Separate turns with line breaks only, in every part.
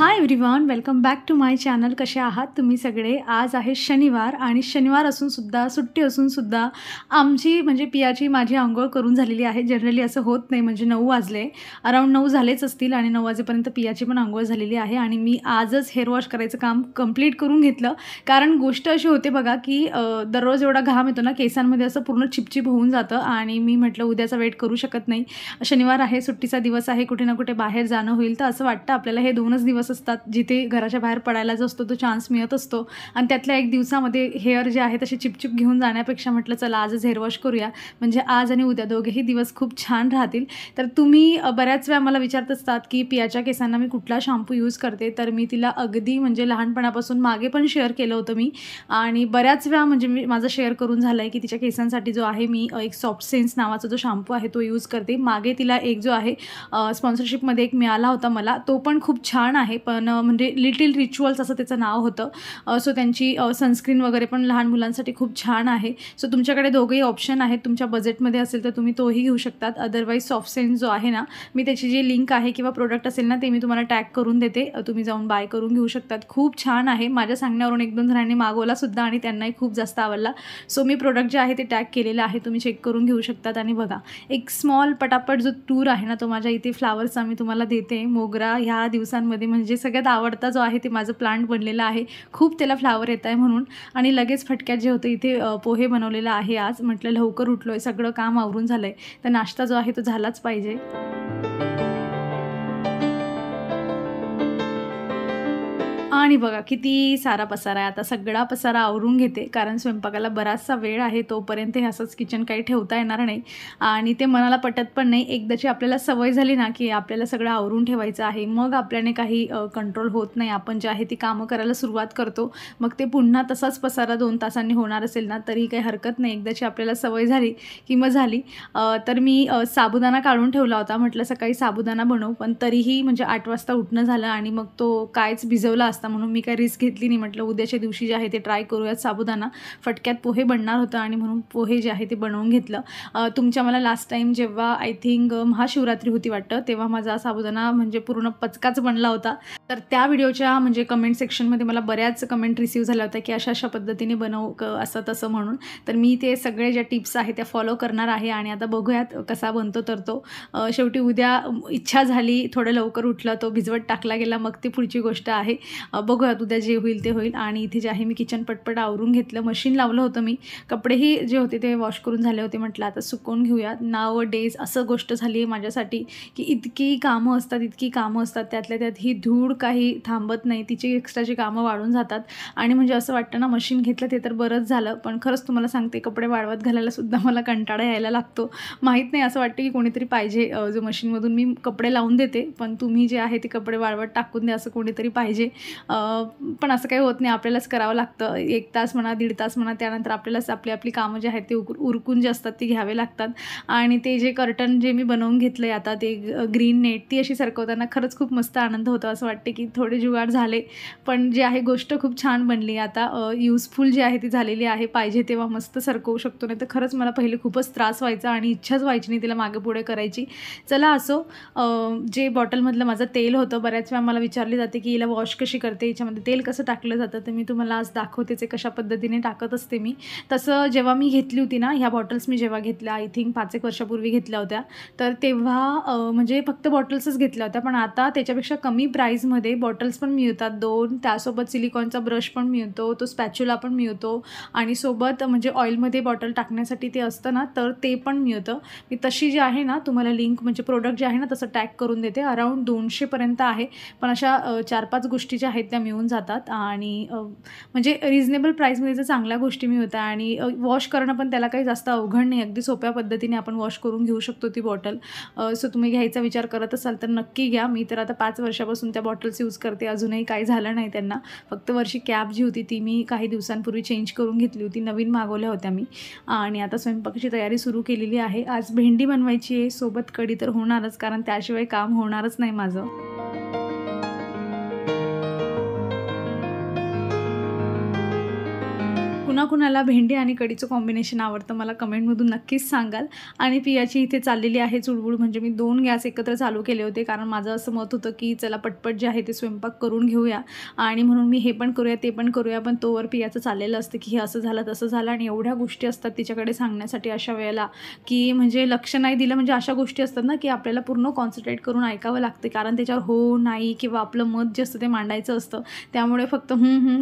High everyone, welcome back to my channel. कसे आहात तुम्ही सगळे? आज आहे शनिवार आणि शनिवार असूनसुद्धा, सुट्टी असूनसुद्धा आमची म्हणजे पियाची माझी अंघोळ करून झालेली आहे. जनरली असं होत नाही, म्हणजे 9 वाजले, अराउंड 9 झालेच असतील आणि 9 वाजेपर्यंत पियाची पण अंघोळ झालेली आहे आणि मी आजच हेअर वॉश करायचं काम कंप्लीट करून घेतलं. कारण गोष्ट अशी होते बघा की दररोज एवढा घाम येतो ना केसांमध्ये, असं पूर्ण चिपचिप होऊन जातं आणि मी म्हटलं उद्याचा वेट करू शकत नाही. शनिवार आहे, सुट्टीचा दिवस आहे, कुठे ना कुठे बाहेर जाणं होईल. तर असं वाटतं आपल्याला हे 2च दिवस असतात जिथे घराच्या बाहेर पडायला जो असतो तो चान्स मिळत असतो आणि त्यातल्या एक दिवसामध्ये हेअर जे आहे तसे चिपचिप घेऊन जाण्यापेक्षा म्हटलं चला आजच हेअर वॉश करूया, म्हणजे आज आणि उद्या दोघेही दिवस खूप छान राहतील. तर तुम्ही बऱ्याच वेळा मला विचारत असतात की पियाच्या केसांना मी कुठला शॅम्पू यूज करते. तर मी तिला अगदी म्हणजे लहानपणापासून मागे पण शेअर केलं होतं मी, आणि बऱ्याच वेळा म्हणजे मी माझं शेअर करून झालं आहे की तिच्या केसांसाठी जो आहे मी एक सॉफ्ट सेन्स नावाचा जो शॅम्पू आहे तो यूज करते. मागे तिला एक जो आहे स्पॉन्सरशिपमध्ये एक मिळाला होता मला, तो पण खूप छान आहे. पण म्हणजे लिटिल रिच्युअल्स असं त्याचं नाव होतं. सो त्यांची सनस्क्रीन वगैरे पण लहान मुलांसाठी खूप छान आहे. सो तुमच्याकडे दोघंही ऑप्शन आहेत, तुमच्या बजेटमध्ये असेल तर तुम्ही तोही घेऊ शकतात. अदरवाईज सॉफ्ट सेन्स जो आहे ना, मी त्याची जी लिंक आहे किंवा प्रोडक्ट असेल ना ते मी तुम्हाला टॅग करून देते, तुम्ही जाऊन बाय करून घेऊ शकतात. खूप छान आहे. माझ्या सांगण्यावरून 1-2 जणांनी मागवलासुद्धा आणि त्यांनाही खूप जास्त आवडला. सो मी प्रोडक्ट जे आहे ते टॅग केलेलं आहे, तुम्ही चेक करून घेऊ शकतात. आणि बघा, एक स्मॉल पटापट जो टूर आहे ना तो माझ्या इथे फ्लावर्सचा मी तुम्हाला देते. मोगरा ह्या दिवसांमध्ये म्हणजे सगळ्यात आवडता जो आहे ते माझं प्लांट बनलेलं आहे, खूप त्याला फ्लावर येत आहे म्हणून. आणि लगेच फटक्यात जे होतं इथे पोहे बनवलेलं आहे. आज म्हटलं लवकर उठलो आहे, सगळं काम आवरून झालं आहे, तर नाश्ता जो आहे तो झालाच पाहिजे. आणि बघा किती सारा पसारा आहे. आता सगळा पसारा आवरून घेते, कारण स्वयंपाकाला बराचसा वेळ आहे. तोपर्यंत हे असंच किचन काही ठेवता येणार नाही आणि ते मनाला पटत पण नाही. एकदाची आपल्याला सवय झाली ना की आपल्याला सगळं आवरून ठेवायचं आहे, मग आपल्याने काही कंट्रोल होत नाही. आपण जे आहे ती कामं करायला सुरुवात करतो, मग ते पुन्हा तसाच पसारा 2 तासांनी होणार असेल ना तरी काही हरकत नाही. एकदाची आपल्याला सवय झाली की मग झाली. तर मी साबुदाणा काढून ठेवला होता, म्हटलं सकाळी साबुदाणा बनवू, पण तरीही म्हणजे 8 वाजता उठणं झालं आणि मग तो कायच भिजवला असता म्हणून मी काही रिस्क घेतली नाही. म्हटलं उद्याच्या दिवशी जे आहे ते ट्राय करूयात साबुदाणा. फटक्यात पोहे बनणार होतं आणि म्हणून पोहे जे आहे ते बनवून घेतलं. तुमच्या मला लास्ट टाईम जेव्हा आय थिंक महाशिवरात्री होती वाटतं, तेव्हा माझा साबुदाणा म्हणजे पूर्ण पचकाच बनला होता. तर त्या व्हिडिओच्या म्हणजे कमेंट सेक्शनमध्ये मला बऱ्याच कमेंट रिसीव्ह झाल्या होत्या की अशा पद्धतीने बनव असं तसं म्हणून. तर मी ते सगळे ज्या टिप्स आहेत त्या फॉलो करणार आहे आणि आता बघूयात कसा बनतो. तर तो शेवटी उद्या इच्छा झाली, थोडं लवकर उठलं, तो भिजवत टाकला गेला, मग ती पुढची गोष्ट आहे. बघूयात उद्या जे होईल ते होईल. आणि इथे जे आहे मी किचन पटपट आवरून घेतलं, मशीन लावलं होतं मी, कपडेही जे होते ते वॉश करून झाले होते. म्हटलं आता सुकवून घेऊयात. नाव डेज असं गोष्ट झाली आहे माझ्यासाठी की इतकी कामं असतात, त्यातल्या त्यात ही धूळ काही थांबत नाही, तिची एक्स्ट्राची कामं वाढून जातात आणि म्हणजे असं वाटतं ना मशीन घेतलं ते तर बरंच झालं. पण खरंच तुम्हाला सांगते, कपडे वाळवत घालायला सुद्धा मला कंटाळा यायला लागतो. माहीत नाही, असं वाटतं की कोणीतरी पाहिजे जो मशीनमधून मी कपडे लावून देते, पण तुम्ही जे आहे ते कपडे वाळवत टाकून द्या असं कोणीतरी पाहिजे. पण असं काही होत नाही, आपल्यालाच करावं लागतं. 1 तास म्हणा, 1.5 तास म्हणा, त्यानंतर आपल्यालाच आपली कामं जे आहेत ते उरकून जे असतात ती घ्यावे लागतात. आणि ते जे कर्टन जे मी बनवून घेतलं आहे आता, ते ग्रीन नेट ती अशी सरकवताना खरंच खूप मस्त आनंद होतो. असं वाटते की थोडे जुगाड झाले, पण जे आहे गोष्ट खूप छान बनली. आता यूजफुल जी आहे ती झालेली आहे, पाहिजे तेव्हा मस्त सरकवू शकतो. नाही तर खरंच मला पहिले खूपच त्रास व्हायचा आणि इच्छाच व्हायची नाही तिला मागे पुढे करायची. चला असो. जे बॉटलमधलं माझं तेल होतं, बऱ्याच वेळा मला विचारले जाते की हिला वॉश कशी करते, याच्यामध्ये तेल कसं टाकलं जातं, तर मी तुम्हाला आज दाखवतेच कशा पद्धतीने टाकत असते मी. तसं जेव्हा मी घेतली होती ना ह्या बॉटल्स, मी जेव्हा घेतल्या आय थिंक 5 एक वर्षापूर्वी घेतल्या होत्या, तर तेव्हा म्हणजे फक्त बॉटल्सच घेतल्या होत्या. पण आता त्याच्यापेक्षा कमी प्राईजमध्ये बॉटल्स पण मिळतात 2, त्यासोबत सिलिकॉनचा ब्रश पण मिळतो, तो स्पॅच्युला पण मिळतो आणि सोबत म्हणजे ऑइलमध्ये बॉटल टाकण्यासाठी ते असतं ना, तर ते पण मिळतं. मी तशी जी आहे ना तुम्हाला लिंक म्हणजे प्रोडक्ट जे आहे ना तसं टॅग करून देते. अराउंड 200 पर्यंत आहे, पण अशा 4-5 गोष्टी ज्या आहेत त्या मिळून जातात आणि म्हणजे रिजनेबल प्राईसमध्ये जर चांगल्या गोष्टी मिळतात आणि वॉश करणं पण त्याला काही जास्त अवघड नाही, अगदी सोप्या पद्धतीने आपण वॉश करून घेऊ शकतो ती बॉटल. सो तुम्ही घ्यायचा विचार करत असाल तर नक्की घ्या. मी तर आता 5 वर्षापासून त्या बॉटल्स यूज करते, अजूनही काही झालं नाही त्यांना. फक्त वरची कॅप जी होती ती मी काही दिवसांपूर्वी चेंज करून घेतली होती, नवीन मागवल्या होत्या मी. आणि आता स्वयंपाकाची तयारी सुरू केलेली आहे. आज भेंडी बनवायची आहे, सोबत कढी तर होणारच, कारण त्याशिवाय काम होणारच नाही माझं. कुणाकुणाला भेंडी आणि कढीचं कॉम्बिनेशन आवडतं मला कमेंटमधून नक्कीच सांगाल. आणि पियाची इथे चाललेली आहे चुळबुळ, म्हणजे मी 2 गॅस एकत्र चालू केले होते, कारण माझं असं मत होतं की चला पटपट जे आहे ते स्वयंपाक करून घेऊया, आणि म्हणून मी हे पण करूया ते पण करूया. पण तोवर पियाचं चाललेलं असतं की हे असं झालं तसं झालं, आणि एवढ्या गोष्टी असतात तिच्याकडे सांगण्यासाठी अशा वेळेला की म्हणजे लक्ष नाही दिलं, म्हणजे अशा गोष्टी असतात ना की आपल्याला पूर्ण कॉन्सन्ट्रेट करून ऐकावं लागते, कारण त्याच्यावर हो नाही किंवा आपलं मत जे असतं ते मांडायचं असतं. त्यामुळे फक्त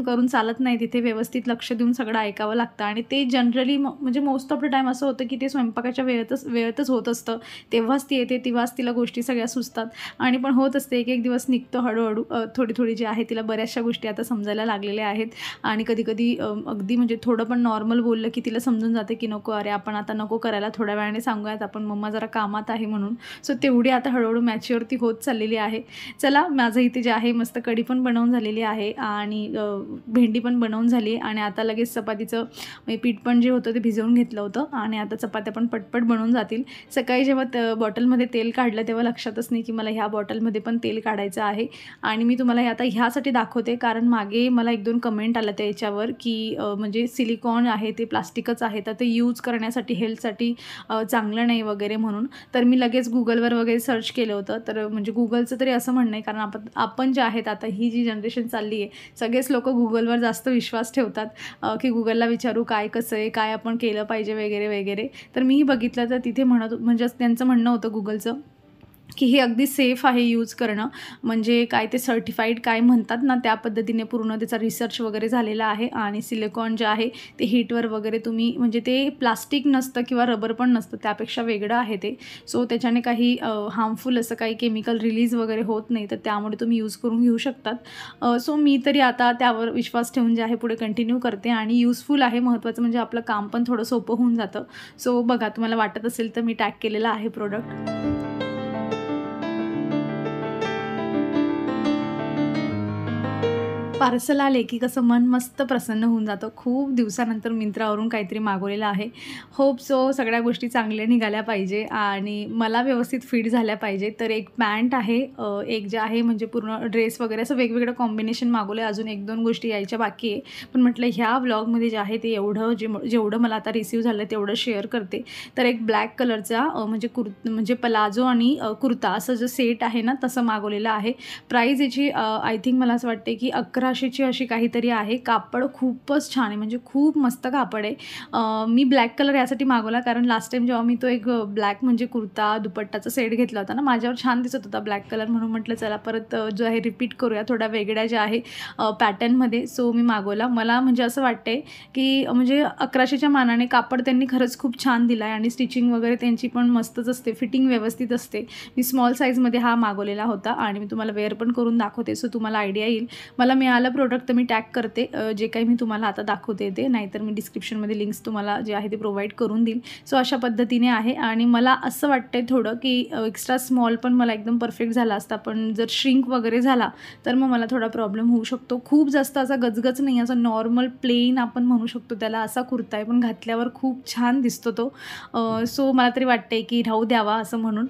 करून चालत नाही, तिथे व्यवस्थित लक्ष देऊन सगळं ऐकावं लागतं. आणि ते जनरली म्हणजे मोस्ट ऑफ द टाईम असं होतं की ते स्वयंपाकाच्या वेळेतच होत असतं, तेव्हाच ती येते, तेव्हाच तिला गोष्टी सगळ्या सुचतात. आणि पण होत असते, एक एक दिवस निघतो हळूहळू, थोडी थोडी जी आहे तिला बऱ्याचशा गोष्टी आता समजायला लागलेल्या आहेत. आणि कधी कधी अगदी म्हणजे थोडं पण नॉर्मल बोललं की तिला समजून जाते की नको, अरे आपण आता नको करायला, थोड्या वेळाने सांगूयात आपण, मम्मा जरा कामात आहे म्हणून. सो तेवढी आता हळूहळू मॅच्युअर होत चाललेली आहे. चला, माझं इथे जे आहे मस्त कढी पण बनवून झालेली आहे आणि भेंडी पण बनवून झाली, आणि आता लगेच चपातीचं पीठ पण जे होतं ते भिजवून घेतलं होतं, आणि आता चपात्या पण पटपट बनवून जातील. सकाळी जेव्हा बॉटलमध्ये तेल काढलं तेव्हा लक्षातच नाही की मला ह्या बॉटलमध्ये पण तेल काढायचं आहे. आणि मी तुम्हाला हे आता ह्यासाठी दाखवते, कारण मागे मला 1-2 कमेंट आलं त्याच्यावर की म्हणजे सिलिकॉन आहे ते प्लास्टिकच आहे, तर ते यूज करण्यासाठी हेल्थसाठी चांगलं नाही वगैरे म्हणून. तर मी लगेच गुगलवर वगैरे सर्च केलं होतं. तर म्हणजे गुगलचं तरी असं म्हणणं आहे, कारण आपण जे आहेत आता ही जी जनरेशन चालली आहे, सगळेच लोक गुगलवर जास्त विश्वास ठेवतात की गुगलला विचारू काय कसं आहे, काय आपण केलं पाहिजे वगैरे वगैरे. तर मीही बघितलं तर तिथे म्हणजे त्यांचं म्हणणं होतं गुगलचं की हे अगदी सेफ आहे यूज करणं, म्हणजे काय ते सर्टिफाईड काय म्हणतात ना त्या पद्धतीने पूर्ण त्याचा रिसर्च वगैरे झालेला आहे. आणि सिलिकॉन जे आहे ते हीटवर वगैरे तुम्ही म्हणजे ते प्लास्टिक नसतं किंवा रबर पण नसतं, त्यापेक्षा वेगळं आहे ते. सो त्याच्याने काही हार्मफुल असं काही केमिकल रिलीज वगैरे होत नाही, तर त्यामुळे तुम्ही यूज करून घेऊ शकतात. सो मी तरी आता त्यावर विश्वास ठेवून जे आहे पुढे कंटिन्यू करते, आणि युजफुल आहे. महत्त्वाचं म्हणजे आपलं काम पण थोडं सोपं होऊन जातं. सो बघा, तुम्हाला वाटत असेल तर मी टॅग केलेलं आहे प्रोडक्ट. पार्सल आले की कसं मन मस्त प्रसन्न होऊन जातं. खूप दिवसानंतर मिंत्रावरून काहीतरी मागवलेलं आहे. होप सो सगळ्या गोष्टी चांगल्या निघाल्या पाहिजे आणि मला व्यवस्थित फिट झाल्या पाहिजे. तर एक पॅन्ट आहे, एक जे आहे म्हणजे पूर्ण ड्रेस वगैरे असं वेगवेगळं कॉम्बिनेशन मागवलं आहे. अजून 1-2 गोष्टी यायच्या बाकी आहे. पण म्हटलं ह्या व्लॉगमध्ये जे आहे ते जेवढं मला आता रिसीव्ह झालं तेवढं शेअर करते. तर एक ब्लॅक कलरचा म्हणजे प्लाझो आणि कुर्ता असं जो सेट आहे ना तसं मागवलेलं आहे. प्राईज याची आय थिंक मला असं वाटते की 1100ची अशी काहीतरी आहे. कापड खूपच छान आहे, म्हणजे खूप मस्त कापड आहे. मी ब्लॅक कलर यासाठी मागवला कारण लास्ट टाईम जेव्हा मी तो एक ब्लॅक म्हणजे कुर्ता दुपट्टाचा सेट घेतला होता ना, माझ्यावर छान दिसत होता ब्लॅक कलर, म्हणून म्हटलं चला परत जो आहे रिपीट करूया थोड्या वेगळ्या ज्या आहे पॅटर्नमध्ये. सो मी मागवला. मला म्हणजे असं वाटते की म्हणजे 1100च्या मानाने कापड त्यांनी खरंच खूप छान दिला आहे आणि स्टिचिंग वगैरे त्यांची पण मस्तच असते, फिटिंग व्यवस्थित असते. मी स्मॉल साईजमध्ये हा मागवलेला होता आणि मी तुम्हाला वेअर पण करून दाखवते, सो तुम्हाला आयडिया येईल. मला मिळालं प्रोडक्ट तर मी टॅग करते, जे काही मी तुम्हाला आता दाखवते ते, नाहीतर मी डिस्क्रिप्शनमध्ये लिंक्स तुम्हाला जे आहे ते प्रोव्हाइड करून देईल. सो अशा पद्धतीने आहे आणि मला असं वाटतंय थोडं की एक्स्ट्रा स्मॉल पण मला एकदम परफेक्ट झाला असता, पण जर श्रिंक वगैरे झाला तर मग मला थोडा प्रॉब्लेम होऊ शकतो. खूप जास्त असा गजगज नाही, असा नॉर्मल प्लेन आपण म्हणू शकतो त्याला, असा कुर्ता आहे, पण घातल्यावर खूप छान दिसतो तो. सो मला तरी वाटतंय की राहू द्यावा असं म्हणून.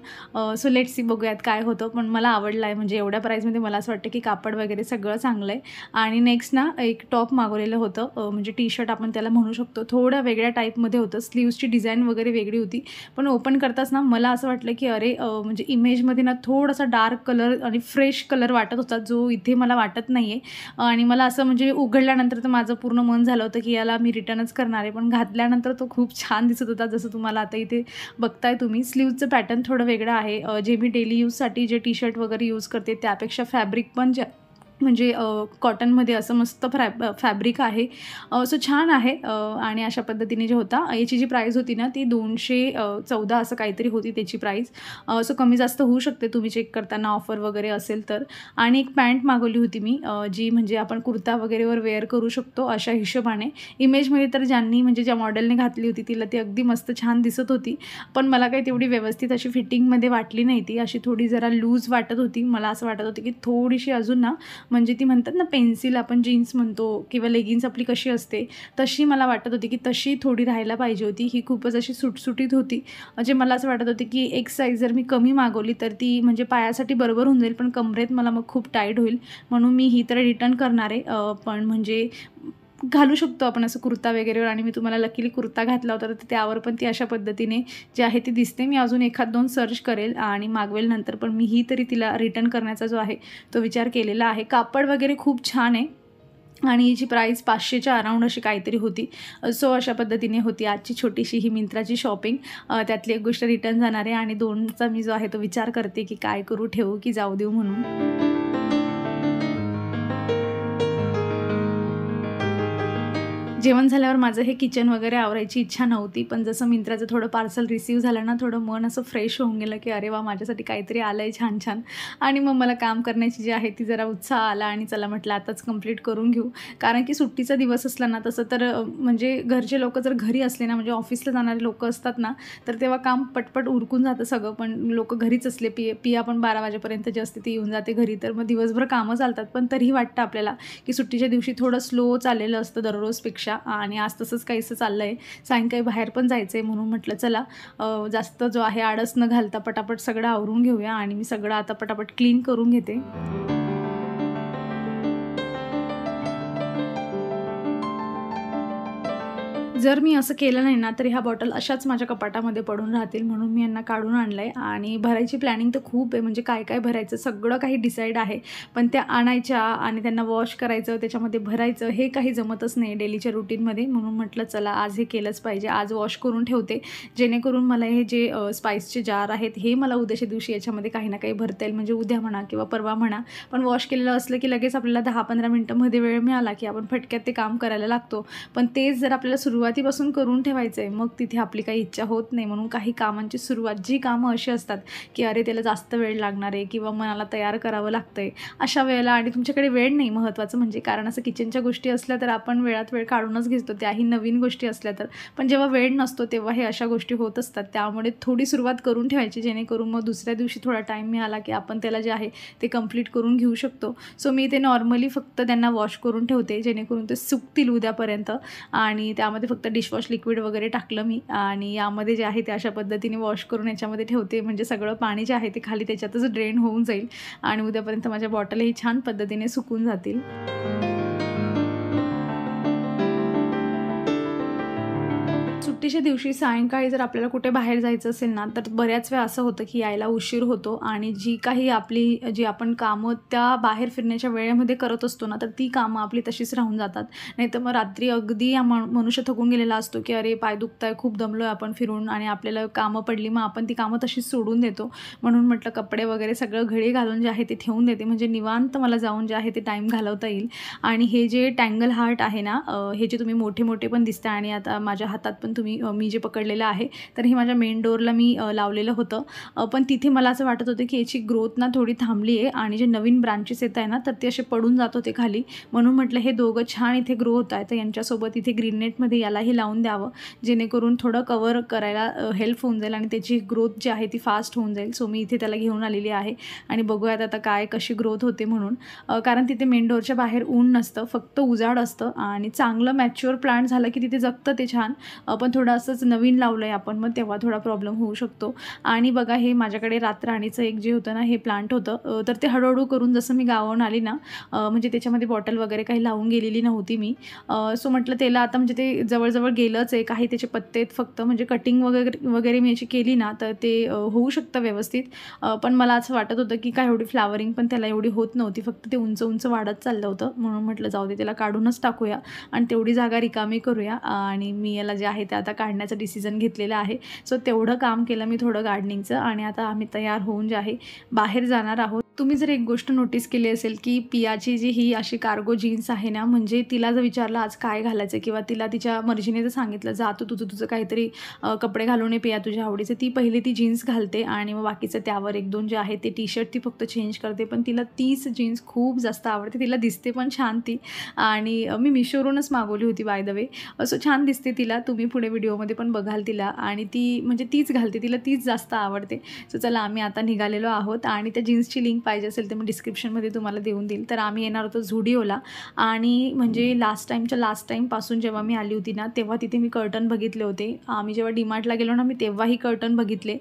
सो लेट्स सी, बघूयात काय होतं. पण मला आवडला आहे, म्हणजे एवढ्या प्राईजमध्ये मला असं वाटतं की कापड वगैरे सगळं चांगलं आहे. आणि नेक्स्ट ना एक टॉप मागवलेलं होतं, म्हणजे टी शर्ट आपण त्याला म्हणू शकतो. थोड्या वेगळ्या टाईपमध्ये होतं, स्लीव्सची डिझाईन वगैरे वेगळी होती, पण ओपन करताच ना मला असं वाटलं की अरे म्हणजे इमेजमध्ये ना थोडासा डार्क कलर आणि फ्रेश कलर वाटत होता, जो इथे मला वाटत नाही आहे. आणि मला असं म्हणजे उघडल्यानंतर तर माझं पूर्ण मन झालं होतं की याला मी रिटर्नच करणार आहे, पण घातल्यानंतर तो खूप छान दिसत होता, जसं तुम्हाला आता इथे बघताय तुम्ही. स्लीव्हचं पॅटर्न थोडं वेगळं आहे, जे मी डेली यूजसाठी जे टी शर्ट वगैरे यूज करते त्यापेक्षा फॅब्रिक पण म्हणजे कॉटनमध्ये असं मस्त फॅब्रिक आहे. सो छान आहे. आणि अशा पद्धतीने जे होता, याची जी प्राईस होती ना ती 214 असं काहीतरी होती त्याची प्राईस. सो कमी जास्त होऊ शकते तुम्ही चेक करताना, ऑफर वगैरे असेल तर. आणि एक पॅन्ट मागवली होती मी, जी म्हणजे आपण कुर्ता वगैरेवर वेअर करू शकतो अशा हिशोबाने. इमेजमध्ये तर म्हणजे ज्या मॉडेलने घातली होती तिला ती अगदी मस्त छान दिसत होती, पण मला काही तेवढी व्यवस्थित अशी फिटिंगमध्ये वाटली नाही. ती अशी थोडी जरा लूज वाटत होती. मला असं वाटत होतं की थोडीशी अजून ना, म्हणजे ती म्हणतात ना पेन्सिल आपण जीन्स म्हणतो किंवा लेगिन्स आपली कशी असते तशी मला वाटत होती की तशी थोडी राहायला पाहिजे होती. ही खूपच अशी सुटसुटीत होती. म्हणजे मला असं वाटत होतं की एक साईज जर मी कमी मागवली तर ती म्हणजे पायासाठी बरोबर होऊन जाईल, पण कमरेत मला मग खूप टाईट होईल, म्हणून मी ही तर रिटर्न करणार आहे. पण म्हणजे घालू शकतो आपण असं कुर्ता वगैरेवर, आणि मी तुम्हाला लकीली कुर्ता घातला होता तर त्यावर पण ती अशा पद्धतीने जी आहे ती दिसते. मी अजून 1-2 सर्च करेल आणि मागवेल नंतर, पण मी ही तरी तिला रिटर्न करण्याचा जो आहे तो विचार केलेला आहे. कापड वगैरे खूप छान आहे आणि हिची प्राईस 500च्या अराउंड अशी काहीतरी होती. सो अशा पद्धतीने होती आजची छोटीशी ही मिंत्राची शॉपिंग. त्यातली एक गोष्ट रिटर्न जाणार आहे आणि 2चा मी जो आहे तो विचार करते की काय करू, ठेवू की जाऊ देऊ म्हणून. जेवण झाल्यावर माझं हे किचन वगैरे आवरायची इच्छा नव्हती, पण जसं मिंत्राचं थोडं पार्सल रिसीव्ह झालं ना, थोडं मन असं फ्रेश होऊन गेलं की अरे वा, माझ्यासाठी काहीतरी आलं आहे छान छान. आणि मग मला काम करण्याची जी आहे ती जरा उत्साह आला आणि चला म्हटलं आताच कंप्लीट करून घेऊ. कारण की सुट्टीचा दिवस असला ना, तसं तर म्हणजे घरचे लोक जर घरी असले ना, म्हणजे ऑफिसला जाणारे लोक असतात ना, तर तेव्हा काम पटपट उरकून जातं सगळं. पण लोक घरीच असले, पिया पण 12 वाजेपर्यंत जी असते ती येऊन जाते घरी, तर मग दिवसभर कामं चालतात. पण तरीही वाटतं आपल्याला की सुट्टीच्या दिवशी थोडं स्लो चाललेलं असतं दररोजपेक्षा, आणि आज तसंच काहीसं चाललं आहे. सायंकाळी बाहेर पण जायचं आहे म्हणून म्हटलं चला जास्त जो आहे आळस न घालता पटापट सगळं आवरून घेऊया, आणि मी सगळं आता पटापट क्लीन करून घेते. जर मी असं केलं नाही ना, तर ह्या बॉटल अशाच माझ्या कपाटामध्ये पडून राहतील, म्हणून मी यांना काढून आणलं आहे. आणि भरायची प्लॅनिंग तर खूप आहे, म्हणजे काय काय भरायचं सगळं काही डिसाईड आहे, पण त्या आणायच्या आणि त्यांना वॉश करायचं, त्याच्यामध्ये भरायचं, हे काही जमतच नाही डेलीच्या रुटीनमध्ये. म्हणून म्हटलं चला आज हे केलंच पाहिजे. आज वॉश करून ठेवते, जेणेकरून मला हे जे स्पाइसचे जार आहेत हे मला उद्याच्या दिवशी याच्यामध्ये काही ना काही भरता येईल, म्हणजे उद्या म्हणा किंवा परवा म्हणा. पण वॉश केलेलं असलं की लगेच आपल्याला 10-15 मिनटामध्ये वेळ मिळाला की आपण फटक्यात ते काम करायला लागतो. पण तेच जर आपल्याला सुरुवातीपासून करून ठेवायचं आहे, मग तिथे आपली काही इच्छा होत नाही. म्हणून काही कामांची सुरुवात, जी कामं अशी असतात की अरे त्याला जास्त वेळ लागणार आहे किंवा मनाला तयार करावं लागतं आहे, अशा वेळेला, आणि तुमच्याकडे वेळ नाही महत्त्वाचं म्हणजे, कारण असं किचनच्या गोष्टी असल्या तर आपण वेळात वेळ काढूनच घेतो, त्याही नवीन गोष्टी असल्या तर. पण जेव्हा वेळ नसतो तेव्हा हे अशा गोष्टी होत असतात. त्यामुळे थोडी सुरुवात करून ठेवायची, जेणेकरून मग दुसऱ्या दिवशी थोडा टाईम मिळाला की आपण त्याला जे आहे ते कंप्लीट करून घेऊ शकतो. सो मी ते नॉर्मली फक्त त्यांना वॉश करून ठेवते, जेणेकरून ते सुकतील उद्यापर्यंत. आणि त्यामध्ये फक्त डिशवॉश लिक्विड वगैरे टाकलं मी, आणि यामध्ये जे आहे ते अशा पद्धतीने वॉश करून याच्यामध्ये ठेवते, म्हणजे सगळं पाणी जे आहे ते खाली त्याच्यातच ड्रेन होऊन जाईल आणि उद्यापर्यंत माझ्या बॉटलही छान पद्धतीने सुकून जातील. सुट्टीच्या दिवशी सायंकाळी जर आपल्याला कुठे बाहेर जायचं असेल ना, तर बऱ्याच वेळा असं होतं की यायला उशीर होतो, आणि जी आपण कामं त्या बाहेर फिरण्याच्या वेळेमध्ये करत असतो ना, तर ती कामं आपली तशीच राहून जातात. नाहीतर मग रात्री अगदी मनुष्य थकून गेलेला असतो की अरे पाय दुखताय, खूप दमलो आहे आपण फिरून, आणि आपल्याला कामं पडली, मग आपण ती कामं तशीच सोडून देतो. म्हणून म्हटलं कपडे वगैरे सगळं घडी घालून जे आहे ते ठेवून देते, म्हणजे निवांत मला जाऊन जे आहे ते टाईम घालवता येईल. आणि हे जे टँगल हार्ट आहे ना, हे जे तुम्ही मोठे मोठे पण दिसतं, आणि आता माझ्या हातात पण मी जे पकडलेलं आहे, तर हे माझ्या मेन डोअरला मी लावलेलं होतं. पण तिथे मला असं वाटत होतं की याची ग्रोथ ना थोडी थांबली आहे, आणि जे नवीन ब्रांचेस येत आहे ना, तर ते असे पडून जात होते खाली. म्हणून म्हटलं हे दोघं छान इथे ग्रो होत आहे, तर यांच्यासोबत इथे ग्रीन नेटमध्ये यालाही लावून द्यावं, जेणेकरून थोडं कवर करायला हेल्प होऊन जाईल आणि त्याची ग्रोथ जी आहे ती फास्ट होऊन जाईल. सो मी इथे त्याला घेऊन आलेली आहे, आणि बघूयात आता कशी ग्रोथ होते म्हणून. कारण तिथे मेन डोअरच्या बाहेर ऊन नसतं, फक्त उजाड असतं, आणि चांगलं मॅच्युअर प्लांट झालं की तिथे जगतं ते छान. पण थोडं असंच नवीन लावलं आहे आपण, मग तेव्हा थोडा प्रॉब्लेम होऊ शकतो. आणि बघा, हे माझ्याकडे रातराणीचं एक जे होतं ना, हे प्लांट होतं, तर ते हळूहळू करून जसं मी गावाहून आली ना, म्हणजे त्याच्यामध्ये बॉटल वगैरे काही लावून गेलेली नव्हती मी. सो म्हटलं त्याला आता म्हणजे ते जवळजवळ गेलंच आहे, काही त्याचे पत्ते फक्त, म्हणजे कटिंग वगैरे मी याची केली ना, तर ते होऊ शकतं व्यवस्थित. पण मला असं वाटत होतं की काय एवढी फ्लावरिंग पण त्याला एवढी होत नव्हती, फक्त ते उंच उंच वाढत चाललं होतं. म्हणून म्हटलं जाऊ दे, त्याला काढूनच टाकूया आणि तेवढी जागा रिकामी करूया. आणि मी याला जे आहे ते आता काढण्याचा डिसिजन घेतलेला आहे. सो तेवढं काम केलं मी थोडं गार्डनिंगचं, आणि आता आम्ही तयार होऊन जे आहे बाहेर जाणार आहोत. तुम्ही जर एक गोष्ट नोटीस केली असेल की पियाची जी ही अशी कार्गो जीन्स आहे ना, म्हणजे तिला जर विचारलं आज काय घालायचं किंवा तिला तिच्या मर्जीने जर सांगितलं जा तू तुझं काहीतरी कपडे घालून ये पिया तुझ्या आवडीचे, ती पहिली ती जीन्स घालते आणि मग बाकीचं त्यावर 1-2 जे आहे ते टी शर्ट ती फक्त चेंज करते. पण तिला तीच जीन्स खूप जास्त आवडते, तिला दिसते पण छान ती. आणि मी मिशोवरूनच मागवली होती बाय द वे. असं छान दिसते तिला, तुम्ही पुढे व्हिडिओमध्ये पण बघाल तिला. आणि ती म्हणजे तीच घालते, तिला तीच जास्त आवडते. सो चला आम्ही आता निघालेलो आहोत, आणि त्या जीन्सची लिंक पाहिजे असेल तर मी डिस्क्रिप्शनमध्ये तुम्हाला देऊन देईल. तर आम्ही येणार होतो झुडिओला आणि म्हणजे लास्ट टाईमपासून जेव्हा मी आली होती ना तेव्हा तिथे मी कर्टन बघितले होते. आम्ही जेव्हा डीमार्टला गेलो ना मी तेव्हाही कर्टन बघितले,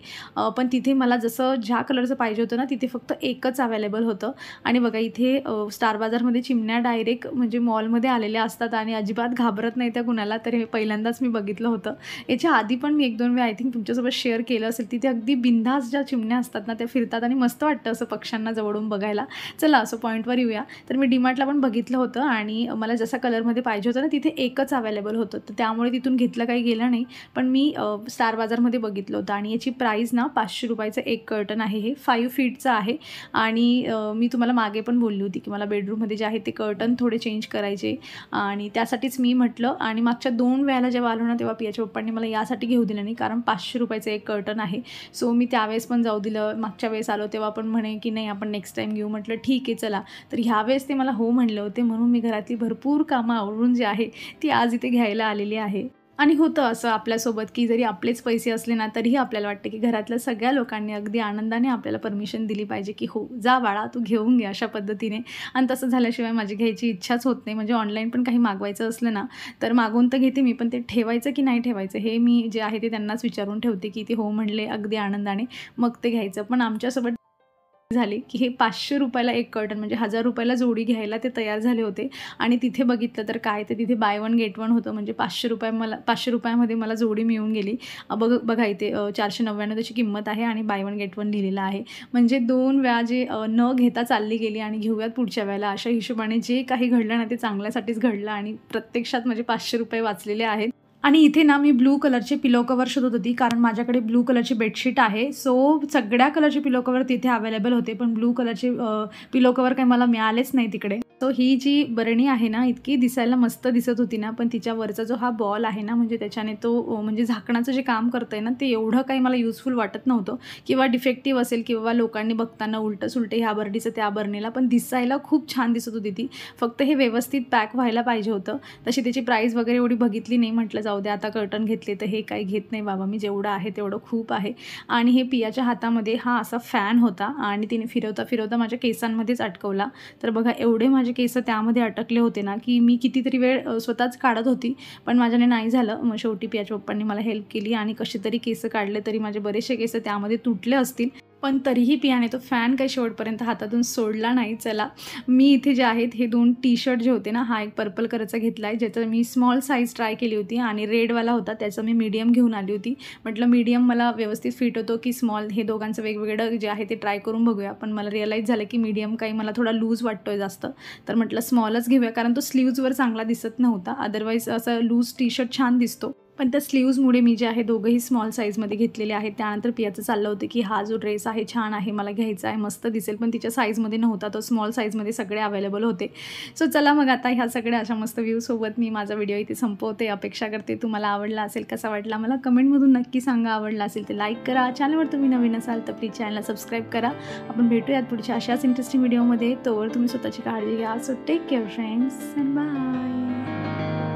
पण तिथे मला जसं ज्या कलरचं पाहिजे होतं ना तिथे फक्त एकच अवेलेबल होतं. आणि बघा इथे स्टार बाजारमध्ये चिमण्या डायरेक्ट म्हणजे मॉलमध्ये आलेल्या असतात आणि अजिबात घाबरत नाही त्या कुणाला. तर हे पहिल्यांदाच मी बघितलं होतं. याच्या आधी पण मी 1-2 वेळा आय थिंक तुमच्यासोबत शेअर केलं असेल. तिथे अगदी बिनधास्त ज्या चिमण्या असतात ना त्या फिरतात आणि मस्त वाटतं असं पक्ष्यांना जवळून बघायला. चला असं पॉईंटवर येऊया. तर मी डीमार्टला पण बघितलं होतं आणि मला जसा कलरमध्ये पाहिजे होतं ना तिथे एकच अवेलेबल होतं. तर त्यामुळे तिथून घेतलं काही गेलं नाही. पण मी स्टार बाजारमध्ये बघितलं होतं आणि याची प्राईस ना ₹500 एक कर्टन आहे. हे 5 फीटचं आहे आणि मी तुम्हाला मागे पण बोलली होती की मला बेडरूममध्ये जे आहे ते कर्टन थोडे चेंज करायचे आणि त्यासाठीच मी म्हटलं. आणि मागच्या 2 वेळेला जेव्हा आलो ना तेव्हा पियाच्या पप्पांनी मला यासाठी घेऊ दिलं नाही कारण ₹500 एक कर्टन आहे. सो मी त्यावेळेस पण जाऊ दिलं. मागच्या वेळेस आलो तेव्हा पण म्हणे की नाही आपण नेक्स्ट टाईम घेऊ. म्हटलं ठीक आहे चला. तर ह्यावेळेस ते मला हो म्हणले होते म्हणून मी घरातली भरपूर कामं आवरून जी आहे ती आज इथे घ्यायला आलेली आहे. आणि होतं असं आपल्यासोबत की जरी आपलेच पैसे असले ना तरीही आपल्याला वाटतं की घरातल्या सगळ्या लोकांनी अगदी आनंदाने आपल्याला परमिशन दिली पाहिजे की हो जा बाळा तू घेऊन घे अशा पद्धतीने. आणि तसं झाल्याशिवाय माझी घ्यायची इच्छाच होत नाही. म्हणजे ऑनलाईन पण काही मागवायचं असलं ना तर मागवून तर घेते मी, पण ते ठेवायचं की नाही ठेवायचं हे मी जे आहे ते त्यांनाच विचारून ठेवते की ते हो म्हणले अगदी आनंदाने मग ते घ्यायचं. पण आमच्यासोबत झाली की हे ₹500 एक कर्टन म्हणजे ₹1000 जोडी घ्यायला ते तयार झाले होते. आणि तिथे बघितलं तर काय तर तिथे बाय वन गेट वन होतं. म्हणजे ₹500 मला जोडी मिळून गेली. बघा इथे 499 त्याची किंमत आहे आणि बाय वन गेट वन लिहिलेलं आहे. म्हणजे 2 वेळा जे न घेता चालली गेली आणि घेऊयात पुढच्या वेळेला अशा हिशोबाने जे काही घडलं ना ते चांगल्यासाठीच घडलं आणि प्रत्यक्षात माझे ₹500 वाचलेले आहेत. आणि इथे ना मी ब्लू कलरचे पिलो कवर शोधत होती कारण माझ्याकडे ब्लू कलरची बेडशीट आहे. सो सगळ्या कलरचे पिलो कवर तिथे अवेलेबल होते पण ब्लू कलरचे पिलो कवर काही मला मिळालेच नाही तिकडे. सो ही जी बरणी आहे ना इतकी दिसायला मस्त दिसत होती ना, पण तिच्यावरचा जो हा बॉल आहे ना म्हणजे त्याच्याने तो म्हणजे झाकणाचं जे काम करतंय ना ते एवढं काही मला युजफुल वाटत नव्हतं किंवा डिफेक्टिव्ह असेल किंवा लोकांनी बघताना उलटं सुलटे ह्या बरणीचं त्या बरणीला. पण दिसायला खूप छान दिसत होती ती. फक्त हे व्यवस्थित पॅक व्हायला पाहिजे होतं. तशी त्याची प्राईस वगैरे एवढी बघितली नाही. म्हटलं जाऊ दे आता कर्टन घेतले तर हे काही घेत नाही बाबा मी, जेवढं आहे तेवढं खूप आहे. आणि हे पियाच्या हातामध्ये हा असा फॅन होता आणि तिने फिरवता फिरवता माझ्या केसांमध्येच अटकवला. तर बघा एवढे माझे केस त्यामध्ये अटकले होते ना की मी कितीतरी वेळ स्वतःच काढत होती पण माझ्याने नाही झालं. मग शेवटी पियाच्या पप्पांनी मला हेल्प केली आणि कसे तरी केस काढले. तरी माझे बरेचसे केस त्यामध्ये तुटले असतील पण तरीही पियाने तो फॅन काही शेवटपर्यंत हातातून सोडला नाही. चला मी इथे जे आहेत हे 2 टी-शर्ट जे होते ना हा एक पर्पल कलरचा घेतला आहे ज्याचं मी स्मॉल साईज ट्राय केली होती आणि रेडवाला होता त्याचं मी मीडियम घेऊन आली होती. म्हटलं मीडियम मला व्यवस्थित फिट होतो की स्मॉल हे दोघांचं वेगवेगळं जे आहे ते ट्राय करून बघूया. पण मला रिअलाईज झालं की मीडियम काही मला थोडा लूज वाटतोय जास्त. तर म्हटलं स्मॉलच घेऊया कारण तो स्लीव्जवर चांगला दिसत नव्हता. अदरवाईज असं लूज टी-शर्ट छान दिसतो. पण त्या स्लीव्जमुळे मी जे आहे दोघंही स्मॉल साईजमध्ये घेतलेले आहेत. त्यानंतर पियाचं चाललं होतं की हा जो ड्रेस आहे छान आहे मला घ्यायचा आहे मस्त दिसेल, पण तिच्या साईजमध्ये नव्हता. तो स्मॉल साईजमध्ये सगळे अवेलेबल होते. सो चला मग आता ह्या सगळ्या अशा मस्त व्ह्यूसोबत मी माझा व्हिडिओ इथे संपवते. अपेक्षा करते तुम्हाला आवडला असेल. कसा वाटला मला कमेंटमधून नक्की सांगा. आवडला असेल तर लाईक करा. चॅनलवर तुम्ही नवीन असाल तर प्लीज चॅनलला सबस्क्राईब करा. आपण भेटूयात पुढच्या अशाच इंटरेस्टिंग व्हिडिओमध्ये. तोवर तुम्ही स्वतःची काळजी घ्या. So take care friends and bye.